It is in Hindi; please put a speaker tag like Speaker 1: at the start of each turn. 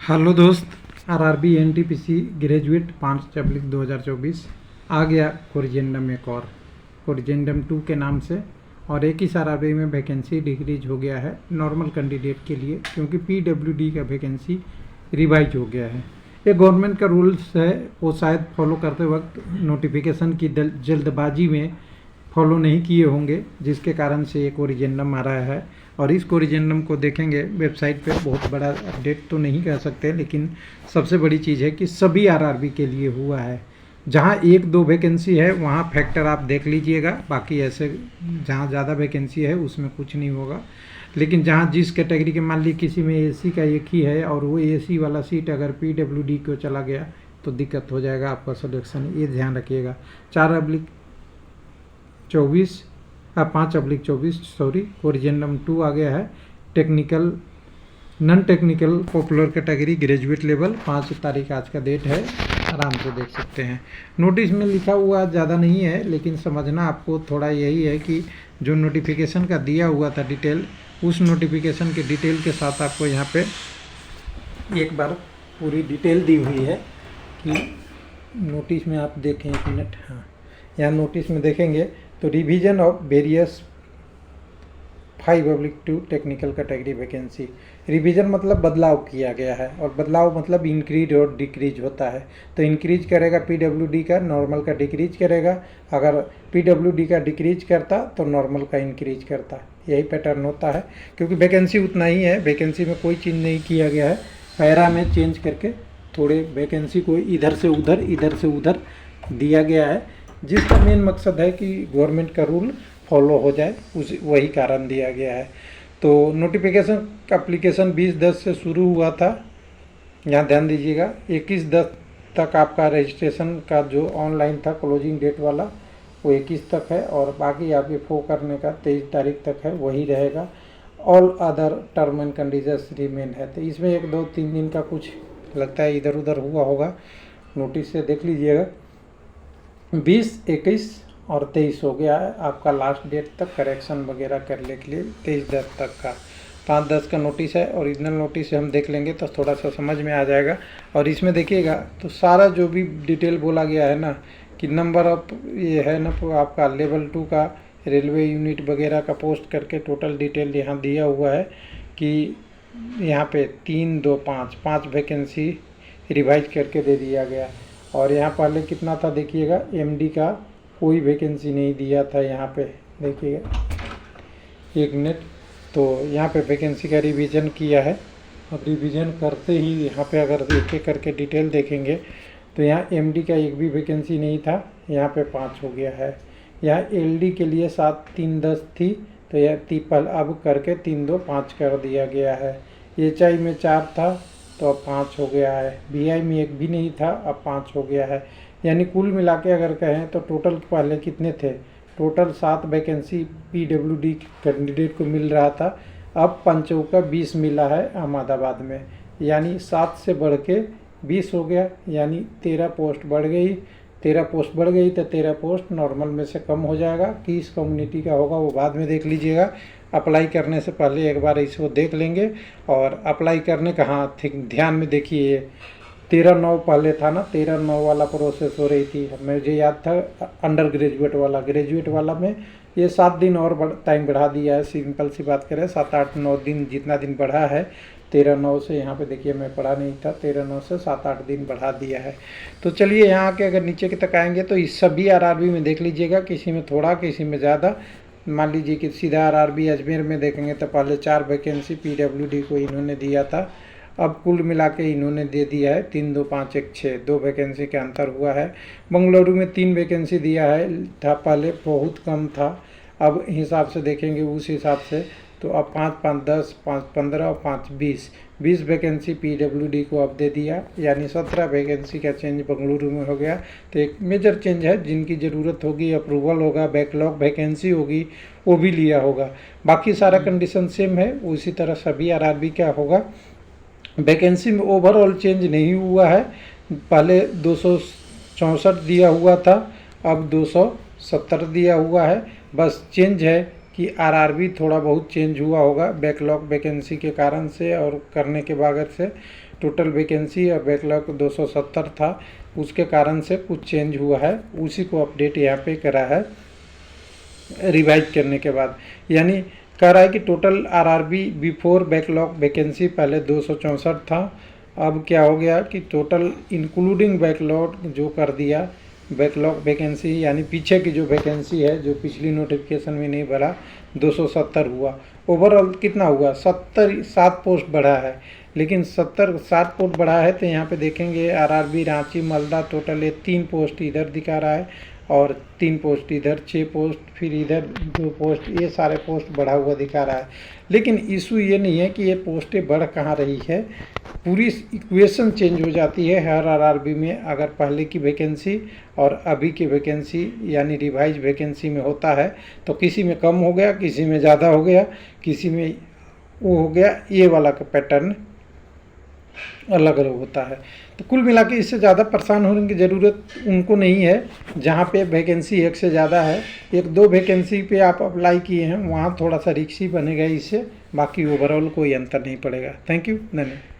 Speaker 1: हेलो दोस्त। आरआरबी एनटीपीसी ग्रेजुएट 5/2024 आ गया कोरिजेंडम एक और कोरिजेंडम 2 के नाम से। और एक ही आरआरबी में वैकेंसी डिक्रीज हो गया है नॉर्मल कैंडिडेट के लिए, क्योंकि पीडब्ल्यूडी का वैकेंसी रिवाइज हो गया है। ये गवर्नमेंट का रूल्स है, वो शायद फॉलो करते वक्त नोटिफिकेशन की जल्दबाजी में फॉलो नहीं किए होंगे, जिसके कारण से ये कोरिजेंडम आ रहा है। और इस कोरिजेंडम को देखेंगे वेबसाइट पे, बहुत बड़ा अपडेट तो नहीं कह सकते, लेकिन सबसे बड़ी चीज़ है कि सभी आरआरबी के लिए हुआ है। जहाँ 1-2 वैकेंसी है वहाँ फैक्टर आप देख लीजिएगा, बाकी ऐसे जहाँ ज़्यादा वैकेंसी है उसमें कुछ नहीं होगा। लेकिन जहाँ जिस कैटेगरी के, मान ली किसी में एसी का एक ही है और वो एसी वाला सीट अगर पीडब्ल्यूडी को चला गया तो दिक्कत हो जाएगा आपका सिलेक्शन, ये ध्यान रखिएगा। 5/24 सॉरी, कोरिजेंडम 2 आ गया है। Technical, non technical popular category graduate level, 5 तारीख आज का डेट है, आराम से देख सकते हैं। नोटिस में लिखा हुआ ज़्यादा नहीं है, लेकिन समझना आपको थोड़ा यही है कि जो नोटिफिकेशन का दिया हुआ था डिटेल, उस नोटिफिकेशन के डिटेल के साथ आपको यहाँ पे एक बार पूरी डिटेल दी हुई है कि नोटिस में आप देखें, 1 मिनट, हाँ, यहाँ नोटिस में देखेंगे तो revision of various 5/2 technical category vacancy. Revision मतलब बदलाव किया गया है, और बदलाव मतलब इंक्रीज और डिक्रीज होता है। तो इंक्रीज करेगा पीडब्ल्यूडी का, नॉर्मल का डिक्रीज करेगा। अगर पीडब्ल्यूडी का डिक्रीज करता तो नॉर्मल का इंक्रीज करता, यही पैटर्न होता है। क्योंकि वैकेंसी उतना ही है, वैकेंसी में कोई चेंज नहीं किया गया है, पैरा में चेंज करके थोड़े वैकेंसी को इधर से उधर दिया गया है, जिसका मेन मकसद है कि गवर्नमेंट का रूल फॉलो हो जाए, वही कारण दिया गया है। तो नोटिफिकेशन एप्लीकेशन 20/10 से शुरू हुआ था, यहाँ ध्यान दीजिएगा। 21/10 तक आपका रजिस्ट्रेशन का जो ऑनलाइन था क्लोजिंग डेट वाला, वो 21 तक है, और बाकी आपके फो करने का 23 तारीख तक है, वही रहेगा। All other term and conditions remain है। तो इसमें 1-2-3 दिन का कुछ लगता है इधर उधर हुआ होगा, नोटिस से देख लीजिएगा। 20, 21 और 23 हो गया है आपका लास्ट डेट तक करेक्शन वगैरह करने के लिए, 23/10 तक का। 5/10 का नोटिस है, ओरिजिनल नोटिस से हम देख लेंगे तो थोड़ा सा समझ में आ जाएगा। और इसमें देखिएगा तो सारा जो भी डिटेल बोला गया है ना, कि नंबर ऑफ ये है ना आपका लेवल 2 का रेलवे यूनिट वगैरह का पोस्ट करके टोटल डिटेल यहाँ दिया हुआ है कि यहाँ पे 3, 2, 5 वैकेंसी रिवाइज करके दे दिया गया। और यहाँ पहले कितना था देखिएगा, एमडी का कोई वैकेंसी नहीं दिया था, यहाँ पे देखिएगा, 1 मिनट। तो यहाँ पे वैकेंसी का रिवीजन किया है, और रिवीजन करते ही यहाँ पे अगर एक एक करके डिटेल देखेंगे तो यहाँ एमडी का एक भी वैकेंसी नहीं था, यहाँ पे 5 हो गया है। यहाँ एलडी के लिए 7/3/10 थी, तो यह ट्रिपल अब करके 3-2-5 कर दिया गया है। एचआई में 4 था तो अब 5 हो गया है। बीआई में 1 भी नहीं था, अब 5 हो गया है। यानी कुल मिला के अगर कहें तो टोटल पहले कितने थे, टोटल 7 वैकेंसी पीडब्ल्यूडी कैंडिडेट को मिल रहा था, अब 5 का 20 मिला है अहमदाबाद में, यानी 7 से बढ़ के 20 हो गया, यानी 13 पोस्ट बढ़ गई। 13 पोस्ट बढ़ गई तो 13 पोस्ट नॉर्मल में से कम हो जाएगा। किस कम्युनिटी का होगा वो बाद में देख लीजिएगा, अप्लाई करने से पहले एक बार इसको देख लेंगे। और अप्लाई करने का हाँ ध्यान में देखिए, 13/9 पहले था ना, 13/9 वाला प्रोसेस हो रही थी, मुझे याद था अंडर ग्रेजुएट वाला, ग्रेजुएट वाला में ये 7 दिन और टाइम बढ़ा दिया है। सिंपल सी बात करें, 7-8-9 दिन, जितना दिन बढ़ा है 13/9 से, यहाँ पे देखिए मैं पढ़ा नहीं था, 13/9 से 7-8 दिन बढ़ा दिया है। तो चलिए यहाँ के अगर नीचे के तक आएंगे तो इस सभी आरआरबी में देख लीजिएगा, किसी में थोड़ा किसी में ज़्यादा। मान लीजिए कि सीधा आरआरबी अजमेर में देखेंगे तो पहले 4 वैकेंसी पीडब्ल्यूडी को इन्होंने दिया था, अब कुल मिला के इन्होंने दे दिया है 3-2-5-1-6, 2 वैकेंसी का अंतर हुआ है। बेंगलुरु में 3 वैकेंसी दिया है, था पहले बहुत कम था, अब हिसाब से देखेंगे उस हिसाब से तो अब 5-5-10, 5-15 और 5-20 वैकेंसी पीडब्ल्यूडी को अब दे दिया, यानी 17 वैकेंसी का चेंज बेंगलुरु में हो गया। तो एक मेजर चेंज है, जिनकी ज़रूरत होगी, अप्रूवल होगा, बैकलॉग वैकेंसी होगी, वो भी लिया होगा। बाकी सारा कंडीशन सेम है, उसी तरह सभी आरआरबी का होगा। वैकेंसी में ओवरऑल चेंज नहीं हुआ है, पहले 264 दिया हुआ था, अब 270 दिया हुआ है। बस चेंज है कि आरआरबी थोड़ा बहुत चेंज हुआ होगा बैकलॉग वैकेंसी के कारण से और करने के बाद से टोटल वैकेंसी और बैकलॉग 270 था, उसके कारण से कुछ चेंज हुआ है, उसी को अपडेट यहाँ पे करा है रिवाइज करने के बाद। यानी कह रहा है कि total RRB before backlog vacancy पहले 264 था, अब क्या हो गया कि टोटल इंक्लूडिंग बैकलॉग जो कर दिया बैकलॉग वैकेंसी, यानी पीछे की जो वैकेंसी है जो पिछली नोटिफिकेशन में नहीं भरा 270 हुआ। ओवरऑल कितना हुआ 7 पोस्ट बढ़ा है, लेकिन 7 पोस्ट बढ़ा है तो यहाँ पे देखेंगे आरआरबी रांची मालदा टोटल ये 3 पोस्ट इधर दिखा रहा है और 3 पोस्ट इधर, 6 पोस्ट, फिर इधर 2 पोस्ट, ये सारे पोस्ट बढ़ा हुआ दिखा रहा है। लेकिन इशू ये नहीं है कि ये पोस्टें बढ़ कहाँ रही है, पूरी इक्वेशन चेंज हो जाती है हर आरआरबी में। अगर पहले की वैकेंसी और अभी की वैकेंसी यानी रिवाइज वैकेंसी में होता है तो किसी में कम हो गया, किसी में ज़्यादा हो गया, किसी में वो हो गया, ये वाला का पैटर्न अलग अलग होता है। तो कुल मिला के इससे ज़्यादा परेशान होने की ज़रूरत उनको नहीं है जहाँ पे वैकेंसी एक से ज़्यादा है। 1-2 वैकेंसी पे आप अप्लाई किए हैं वहाँ थोड़ा सा रिक्स ही बनेगा इससे, बाकी ओवरऑल कोई अंतर नहीं पड़ेगा। थैंक यू, धन्यवाद।